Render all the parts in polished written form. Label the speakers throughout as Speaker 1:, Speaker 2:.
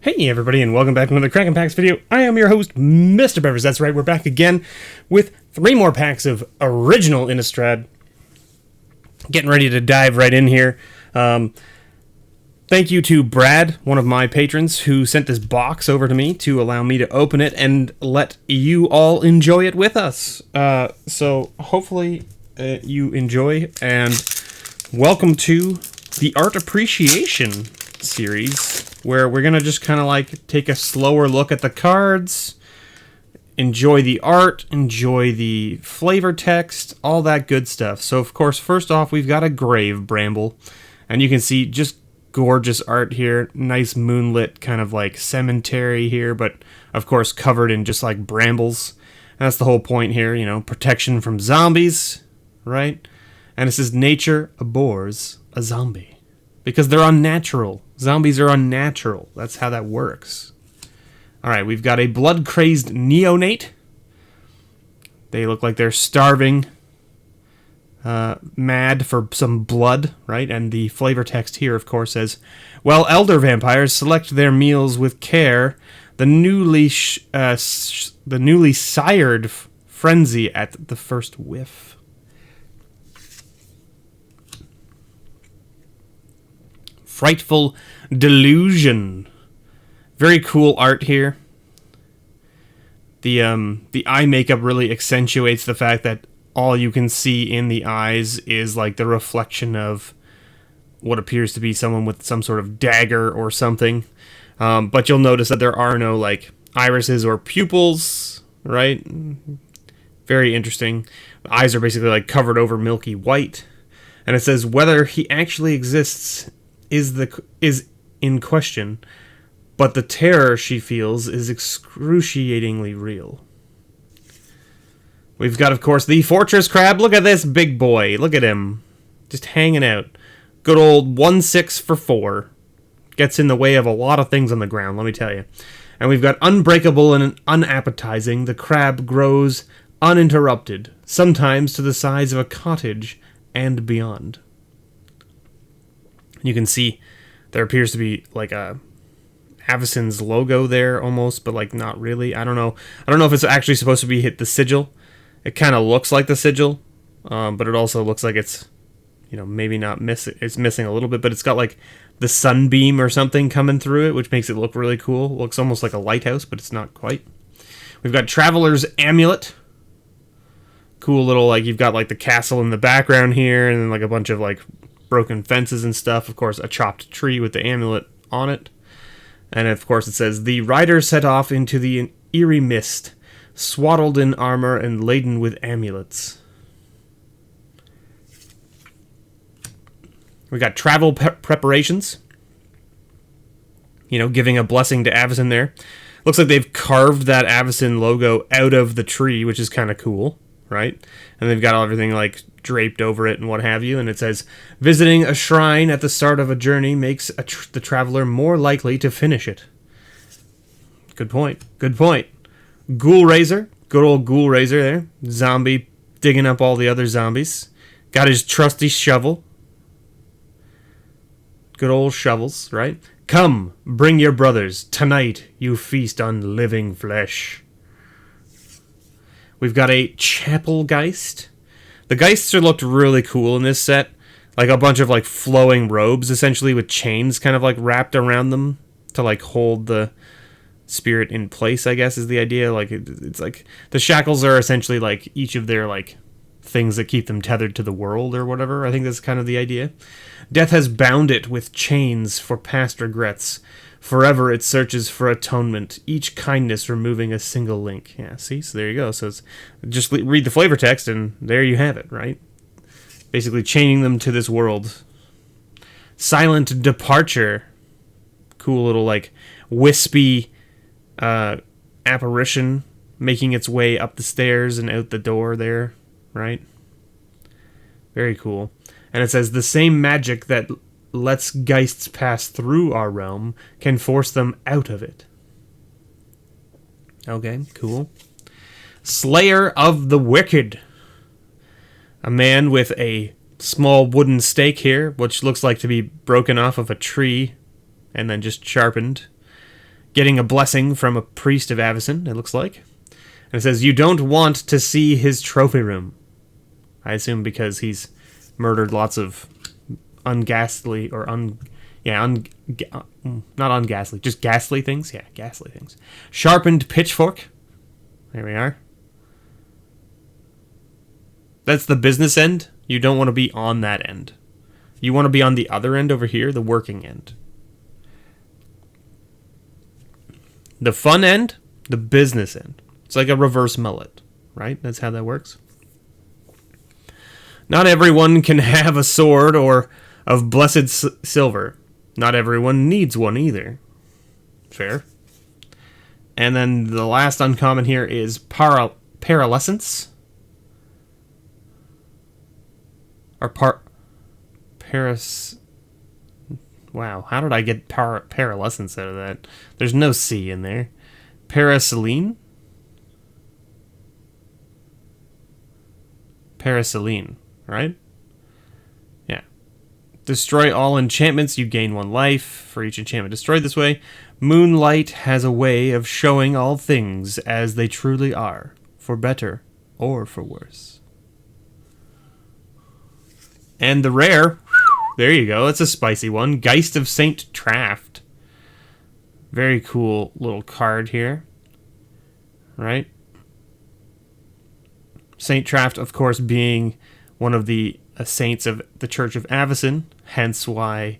Speaker 1: Hey everybody, and welcome back to another Kraken Packs video. I am your host, MrBevers. That's right, we're back again with 3 more packs of original Innistrad. Getting ready to dive right in here. Thank you to Brad, one of my patrons, who sent this box over to me to allow me to open it and let you all enjoy it with us. So hopefully you enjoy, and welcome to the Art Appreciation series, where we're gonna just kind of like take a slower look at the cards, enjoy the art, enjoy the flavor text, all that good stuff. So of course, first off, we've got a Grave Bramble, and you can see just gorgeous art here. Nice moonlit kind of like cemetery here, but of course covered in just like brambles. And that's the whole point here, you know, protection from zombies, right? And it says nature abhors a zombie because they're unnatural. Zombies are unnatural. That's how that works. Alright, we've got a blood-crazed neonate. They look like they're starving, mad for some blood, right? And the flavor text here, of course, says, "While elder vampires select their meals with care, the newly sired frenzy at the first whiff." Frightful delusion. Very cool art here. The eye makeup really accentuates the fact that all you can see in the eyes is like the reflection of what appears to be someone with some sort of dagger or something. But you'll notice that there are no like irises or pupils, right? Very interesting. The eyes are basically like covered over milky white. And it says whether he actually exists is in question, but the terror she feels is excruciatingly real. We've got, of course, the Fortress Crab. Look at this big boy. Look at him. Just hanging out. Good old 1/6 for 4. Gets in the way of a lot of things on the ground, let me tell you. And we've got unbreakable and unappetizing. The crab grows uninterrupted, sometimes to the size of a cottage and beyond. You can see there appears to be like a Avacyn's logo there almost, but like not really. I don't know if it's actually supposed to be hit the sigil. It kind of looks like the sigil, but it also looks like it's, you know, maybe not it's missing a little bit, but it's got like the sunbeam or something coming through it, which makes it look really cool. It looks almost like a lighthouse, but it's not quite. We've got Traveler's Amulet. Cool little, like, you've got like the castle in the background here, and then like a bunch of like broken fences and stuff. Of course, a chopped tree with the amulet on it. And of course it says, "The rider set off into the eerie mist, swaddled in armor and laden with amulets." We got travel preparations. You know, giving a blessing to Avacyn there. Looks like they've carved that Avacyn logo out of the tree, which is kind of cool, right? And they've got everything like draped over it and what have you, and it says, "Visiting a shrine at the start of a journey makes the traveler more likely to finish it." Good point. Good point. Ghoul Raiser. Good old Ghoul Raiser there. Zombie digging up all the other zombies. Got his trusty shovel. Good old shovels, right? "Come, bring your brothers. Tonight you feast on living flesh." We've got a Chapel Geist. The Geists are looked really cool in this set. Like a bunch of like flowing robes, essentially, with chains kind of like wrapped around them to like hold the spirit in place, I guess is the idea. Like it's like the shackles are essentially like each of their like things that keep them tethered to the world or whatever. I think that's kind of the idea. "Death has bound it with chains for past regrets. Forever it searches for atonement, each kindness removing a single link." Yeah, see? So there you go. So it's just read the flavor text and there you have it, right? Basically chaining them to this world. Silent Departure. Cool little like wispy apparition making its way up the stairs and out the door there, right? Very cool. And it says, "The same magic that lets Geists pass through our realm can force them out of it." Okay, cool. Slayer of the Wicked. A man with a small wooden stake here, which looks like to be broken off of a tree and then just sharpened. getting a blessing from a priest of Avacyn, it looks like. And it says, you don't want to see his trophy room. I assume because he's murdered lots of unghastly or not unghastly, just ghastly things. Yeah, ghastly things. Sharpened pitchfork. There we are. That's the business end. You don't want to be on that end. You want to be on the other end over here, the working end. The fun end, the business end. It's like a reverse mullet, right? That's how that works. Not everyone can have a sword or of blessed silver. Not everyone needs one either. Fair. And then the last uncommon here is Paralescence. Or Paris. Wow, how did I get Paralescence out of that? There's no C in there. Paraceline? Paraceline, right? Yeah. Destroy all enchantments. You gain 1 life for each enchantment destroyed this way. Moonlight has a way of showing all things as they truly are, for better or for worse. And the rare, there you go, it's a spicy one. Geist of Saint Traft. Very cool little card here. Right? Saint Traft, of course, being one of the saints of the Church of Avacyn, hence why,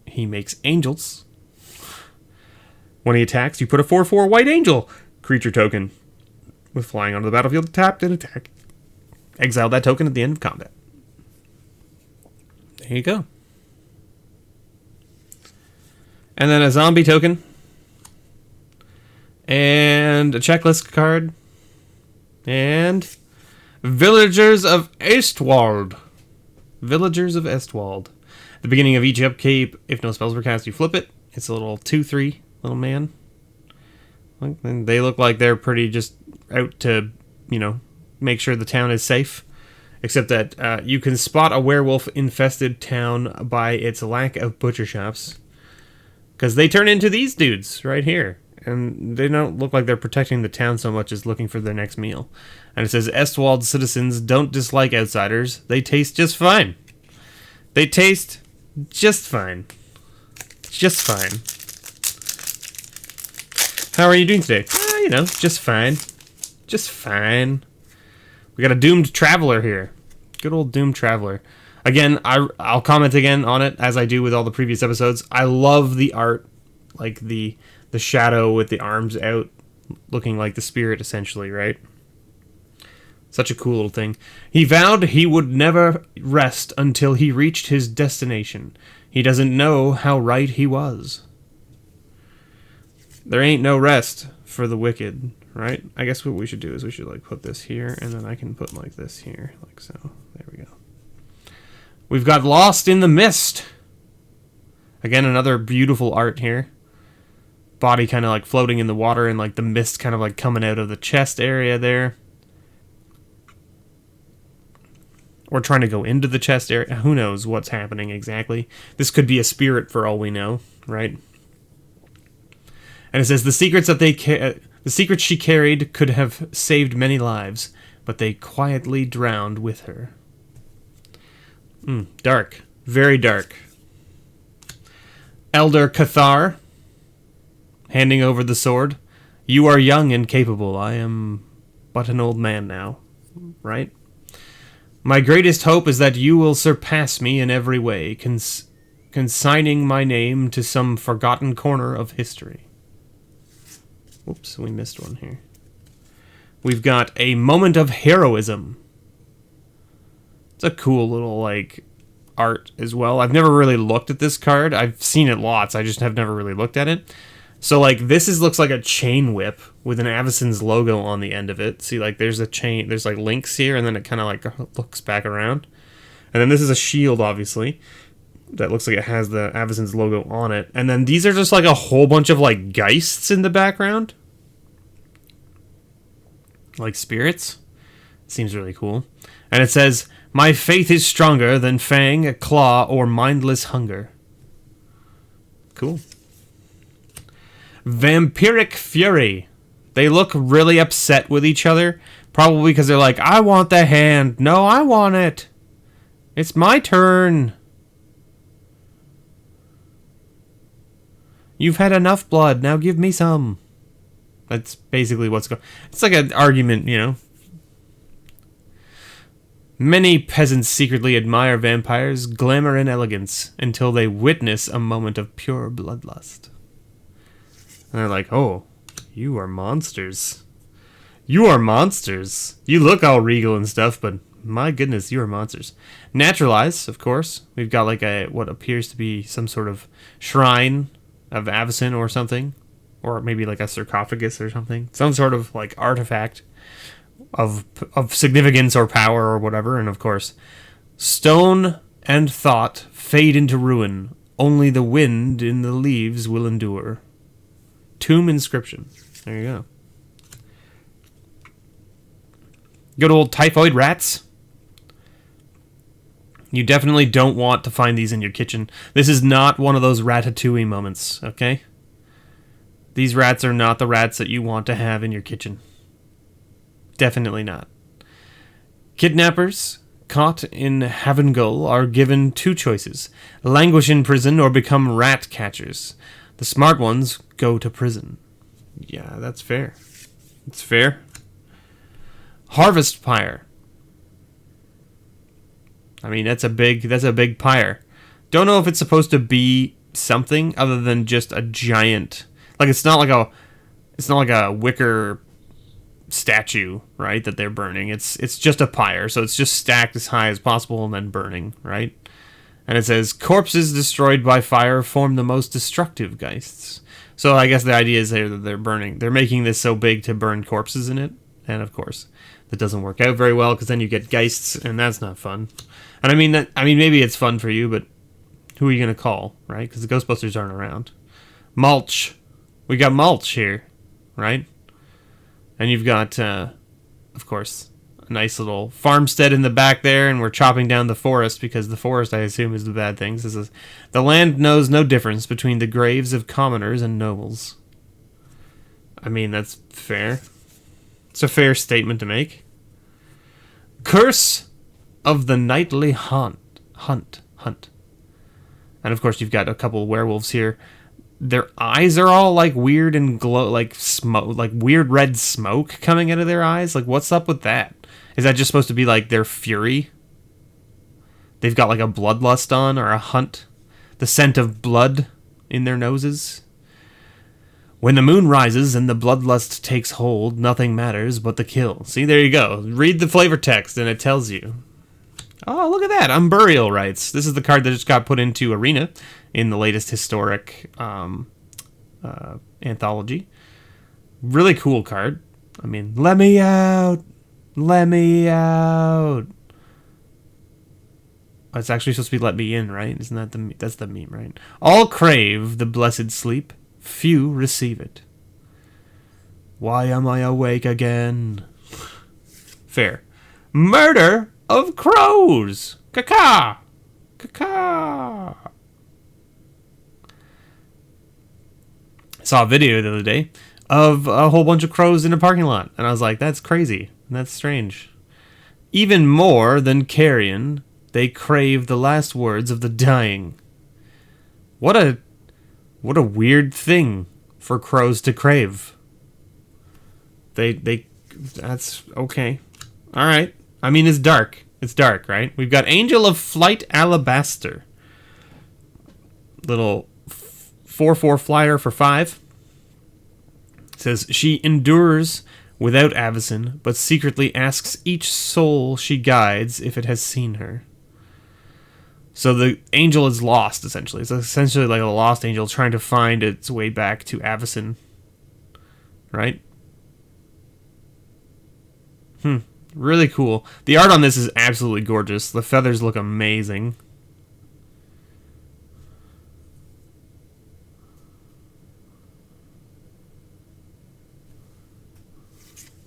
Speaker 1: he makes angels. When he attacks, you put a 4/4 white angel creature token with flying onto the battlefield, tapped and attack. Exile that token at the end of combat. There you go. And then a zombie token. And a checklist card. And Villagers of Estwald. Villagers of Estwald. At the beginning of each upkeep, if no spells were cast, you flip it. It's a little 2/3 little man. And they look like they're pretty just out to, make sure the town is safe. Except that you can spot a werewolf-infested town by its lack of butcher shops. Because they turn into these dudes right here. And they don't look like they're protecting the town so much as looking for their next meal. And it says, Estwald citizens don't dislike outsiders. They taste just fine. They taste just fine. Just fine. How are you doing today? Just fine. Just fine. We got a Doomed Traveler here. Good old Doomed Traveler. Again, I'll comment again on it, as I do with all the previous episodes. I love the art. Like the shadow with the arms out, looking like the spirit, essentially, right? Such a cool little thing. He vowed he would never rest until he reached his destination. He doesn't know how right he was. There ain't no rest for the wicked, right? I guess what we should do is we should put this here, and then I can put this here, like so. There we go. We've got Lost in the Mist. Again, another beautiful art here. Body kind of floating in the water, and the mist kind of coming out of the chest area there. Or trying to go into the chest area. Who knows what's happening exactly. This could be a spirit for all we know, right? And it says, the secrets she carried could have saved many lives, but they quietly drowned with her. Dark. Very dark. Elder Cathar, handing over the sword. You are young and capable. I am but an old man now, right? My greatest hope is that you will surpass me in every way, consigning my name to some forgotten corner of history. Whoops, we missed one here. We've got a Moment of Heroism. It's a cool little, art as well. I've never really looked at this card. I've seen it lots. I just have never really looked at it. So, this looks like a chain whip with an Avacyn's logo on the end of it. See, there's a chain, there's, links here, and then it kind of, looks back around. And then this is a shield, obviously, that looks like it has the Avacyn's logo on it. And then these are just, a whole bunch of, geists in the background. Like spirits. It seems really cool. And it says, my faith is stronger than fang, claw, or mindless hunger. Cool. Vampiric Fury. They look really upset with each other. Probably because they're like, I want the hand. No, I want it. It's my turn. You've had enough blood. Now give me some. That's basically what's going on. It's like an argument, you know. Many peasants secretly admire vampires' glamour and elegance until they witness a moment of pure bloodlust. And they're like, oh, you are monsters. You are monsters. You look all regal and stuff, but my goodness, you are monsters. Naturalize, of course. We've got like a what appears to be some sort of shrine of Avacyn or something. Or maybe like a sarcophagus or something. Some sort of like artifact of significance or power or whatever. And of course, stone and thought fade into ruin. Only the wind in the leaves will endure. Tomb inscription. There you go. Good old typhoid rats. You definitely don't want to find these in your kitchen. This is not one of those ratatouille moments, okay? These rats are not the rats that you want to have in your kitchen. Definitely not. Kidnappers caught in Havengul are given two choices. Languish in prison or become rat catchers. The smart ones go to prison. Yeah, that's fair. It's fair. Harvest pyre. I mean, that's a big pyre. Don't know if it's supposed to be something other than just a giant. Like it's not like a wicker statue, right? That they're burning. It's just a pyre, so it's just stacked as high as possible and then burning, right? And it says corpses destroyed by fire form the most destructive geists. So I guess the idea is there that they're burning. They're making this so big to burn corpses in it, and of course that doesn't work out very well because then you get geists, and that's not fun. And I mean maybe it's fun for you, but who are you gonna call, right? Because the Ghostbusters aren't around. Mulch. We got mulch here, right? And you've got, of course, a nice little farmstead in the back there, and we're chopping down the forest because the forest, I assume, is the bad things. This is the land knows no difference between the graves of commoners and nobles. I mean, that's fair. It's a fair statement to make. Curse of the nightly hunt. And of course, you've got a couple of werewolves here. Their eyes are all like weird and glow, like smoke, like weird red smoke coming out of their eyes. Like, what's up with that? Is that just supposed to be like their fury? They've got like a bloodlust on or a hunt, the scent of blood in their noses. When the moon rises and the bloodlust takes hold, nothing matters but the kill. See, there you go. Read the flavor text and it tells you. Oh, look at that. Burial Rites. This is the card that just got put into Arena in the latest historic anthology. Really cool card. I mean, let me out. Let me out. Oh, it's actually supposed to be let me in, right? Isn't that that's the meme, right? All crave the blessed sleep. Few receive it. Why am I awake again? Fair. Murder of crows. Caca. Caca. Saw a video the other day of a whole bunch of crows in a parking lot, and I was like, that's crazy. That's strange. Even more than carrion, they crave the last words of the dying. What a weird thing for crows to crave. That's okay. All right. I mean, it's dark. It's dark, right? We've got Angel of Flight Alabaster. Little 4/4 flyer for 5. It says, she endures without Avacyn, but secretly asks each soul she guides if it has seen her. So the angel is lost, essentially. It's essentially like a lost angel trying to find its way back to Avacyn. Right? Really cool. The art on this is absolutely gorgeous. The feathers look amazing.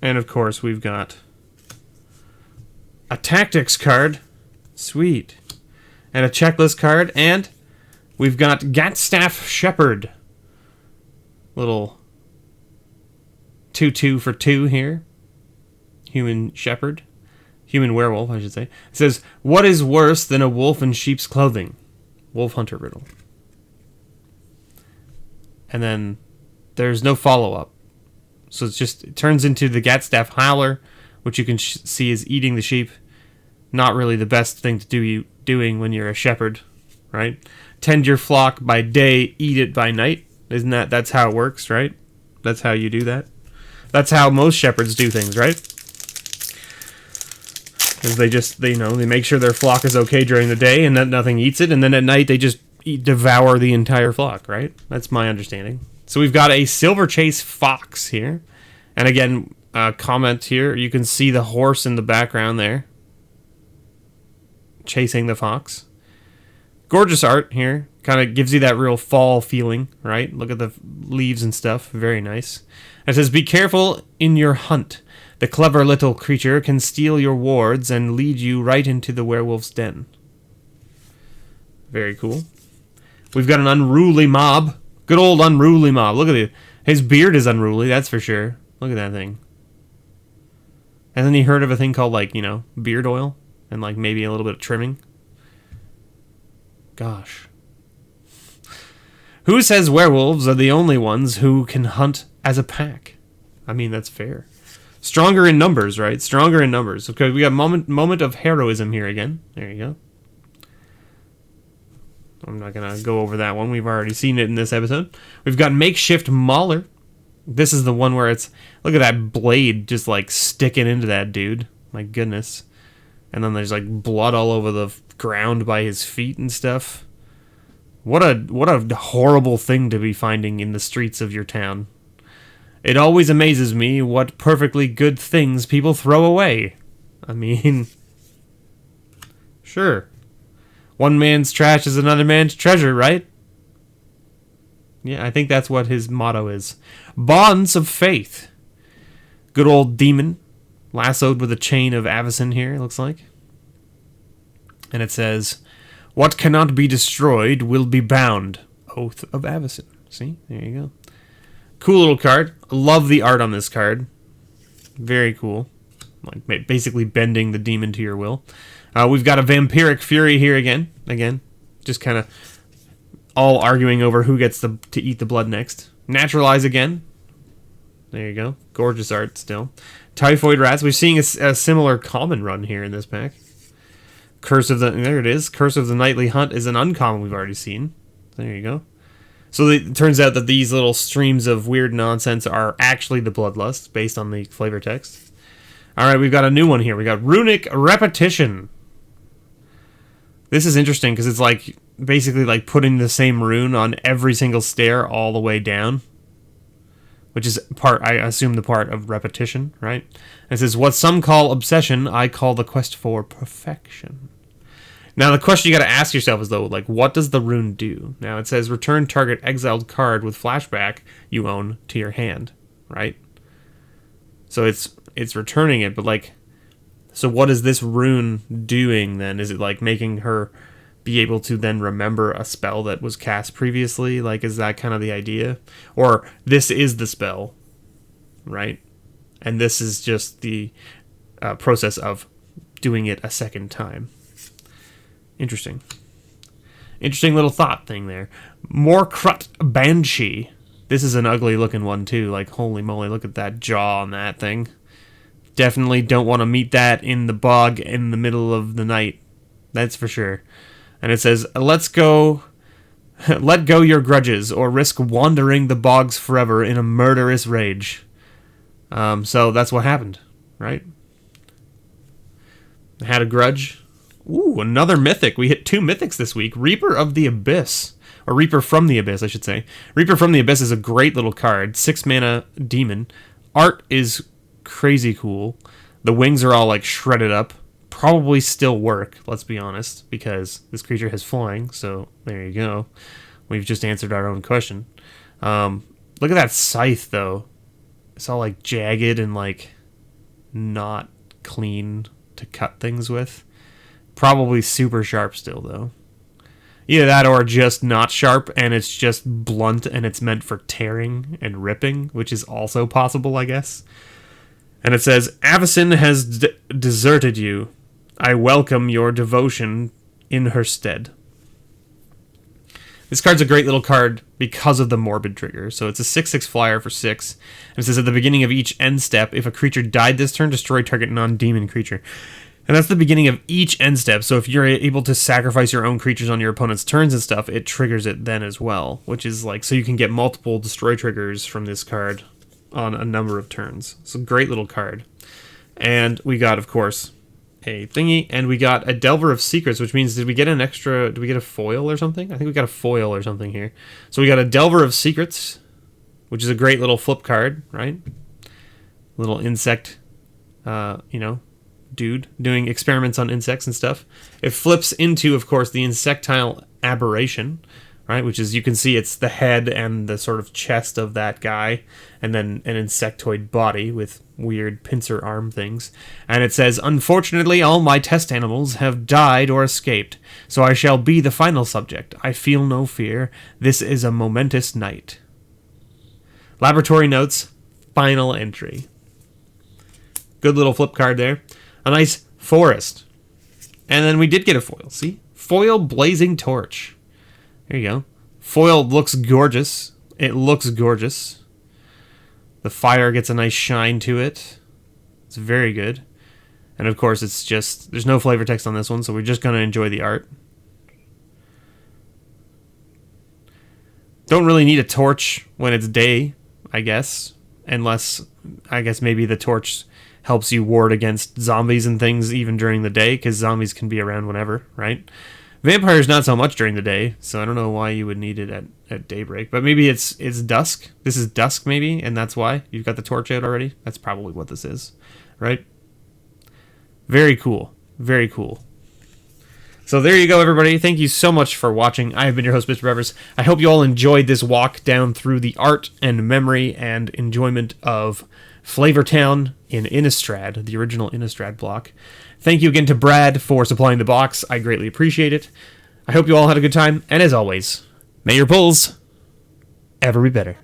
Speaker 1: And of course, we've got a tactics card. Sweet. And a checklist card. And we've got Gatstaff Shepherd. little 2/2 for 2 here. Human shepherd. Human werewolf, I should say. It says, what is worse than a wolf in sheep's clothing? Wolf Hunter riddle. And then there's no follow-up. So it turns into the Gatstaff Howler, which you can see is eating the sheep. Not really the best thing to doing when you're a shepherd, right? Tend your flock by day, eat it by night. Isn't that's how it works, right? That's how you do that. That's how most shepherds do things, right? Because they make sure their flock is okay during the day and that nothing eats it, and then at night they just devour the entire flock, right? That's my understanding. So we've got a Silver Chase Fox here. And again, comment here, you can see the horse in the background there. Chasing the fox. Gorgeous art here. Kind of gives you that real fall feeling, right? Look at the leaves and stuff. Very nice. It says, be careful in your hunt. The clever little creature can steal your wards and lead you right into the werewolf's den. Very cool. We've got an unruly mob. Good old unruly mob. Look at it. His beard is unruly, that's for sure. Look at that thing. Hasn't he heard of a thing called, like, beard oil? And, like, maybe a little bit of trimming? Gosh. Who says werewolves are the only ones who can hunt as a pack? I mean, that's fair. Stronger in numbers, right? Stronger in numbers. Okay, we got moment of heroism here again. There you go. I'm not going to go over that one. We've already seen it in this episode. We've got Makeshift Mauler. This is the one where it's... Look at that blade just, like, sticking into that dude. My goodness. And then there's, like, blood all over the ground by his feet and stuff. What a horrible thing to be finding in the streets of your town. It always amazes me what perfectly good things people throw away. I mean... Sure. One man's trash is another man's treasure, right? Yeah, I think that's what his motto is. Bonds of Faith. Good old demon. Lassoed with a chain of Avacyn here, it looks like. And it says, what cannot be destroyed will be bound. Oath of Avacyn. See? There you go. Cool little card. Love the art on this card. Very cool. Like basically bending the demon to your will. We've got a Vampiric Fury here again. Again, just kind of all arguing over who gets to eat the blood next. Naturalize again. There you go. Gorgeous art still. Typhoid Rats. We're seeing a similar common run here in this pack. There it is. Curse of the Nightly Hunt is an uncommon we've already seen. There you go. So it turns out that these little streams of weird nonsense are actually the Bloodlust, based on the flavor text. Alright, we've got a new one here. We got Runic Repetition. This is interesting because it's like basically like putting the same rune on every single stair all the way down. Which is I assume the part of repetition, right? It says, what some call obsession, I call the quest for perfection. Now the question you got to ask yourself is though, like, what does the rune do? Now it says return target exiled card with flashback you own to your hand, right? So it's returning it, but like, so what is this rune doing then? Is it like making her be able to then remember a spell that was cast previously? Like, is that kind of the idea? Or this is the spell, right? And this is just the process of doing it a second time. Interesting. Interesting little thought thing there. Morkrut Banshee. This is an ugly looking one too. Like, holy moly, look at that jaw on that thing. Definitely don't want to meet that in the bog in the middle of the night. That's for sure. And it says, let go your grudges, or risk wandering the bogs forever in a murderous rage. So that's what happened, right? I had a grudge. Ooh, another mythic. We hit 2 mythics this week. Reaper of the Abyss. Or Reaper from the Abyss, I should say. Reaper from the Abyss is a great little card. 6 mana demon. Art is crazy cool. The wings are all like shredded up. Probably still work, let's be honest, because this creature has flying, so there you go. We've just answered our own question. Look at that scythe, though. It's all like jagged and like not clean to cut things with. Probably super sharp still, though. Either that or just not sharp and it's just blunt and it's meant for tearing and ripping, which is also possible, I guess. And it says, Avacyn has deserted you. I welcome your devotion in her stead. This card's a great little card because of the Morbid trigger. So it's a 6/6 flyer for 6. And it says at the beginning of each end step, if a creature died this turn, destroy target non-demon creature. And that's the beginning of each end step. So if you're able to sacrifice your own creatures on your opponent's turns and stuff, it triggers it then as well. Which is like, so you can get multiple destroy triggers from this card on a number of turns. So great little card. And we got, of course, a thingy, and we got a Delver of Secrets, which means did we get a foil or something? I think we got a foil or something here. So we got a Delver of Secrets, which is a great little flip card, right? Little insect, dude doing experiments on insects and stuff. It flips into, of course, the Insectile Aberration, right? Which is, you can see it's the head and the sort of chest of that guy, and then an insectoid body with weird pincer arm things. And it says, unfortunately, all my test animals have died or escaped, so I shall be the final subject. I feel no fear. This is a momentous night. Laboratory notes, final entry. Good little flip card there. A nice forest. And then we did get a foil, see? Foil Blazing Torch. There you go. Foil looks gorgeous. It looks gorgeous. The fire gets a nice shine to it. It's very good. And of course, it's just, there's no flavor text on this one, so we're just going to enjoy the art. Don't really need a torch when it's day, I guess. Unless, I guess maybe the torch helps you ward against zombies and things even during the day, because zombies can be around whenever, right? Vampires not so much during the day, so I don't know why you would need it at daybreak. But maybe it's dusk. This is dusk, maybe, and that's why. You've got the torch out already. That's probably what this is, right? Very cool. Very cool. So there you go, everybody. Thank you so much for watching. I have been your host, MrBevers. I hope you all enjoyed this walk down through the art and memory and enjoyment of Flavortown in Innistrad, the original Innistrad block. Thank you again to Brad for supplying the box. I greatly appreciate it. I hope you all had a good time, and as always, may your pulls ever be better.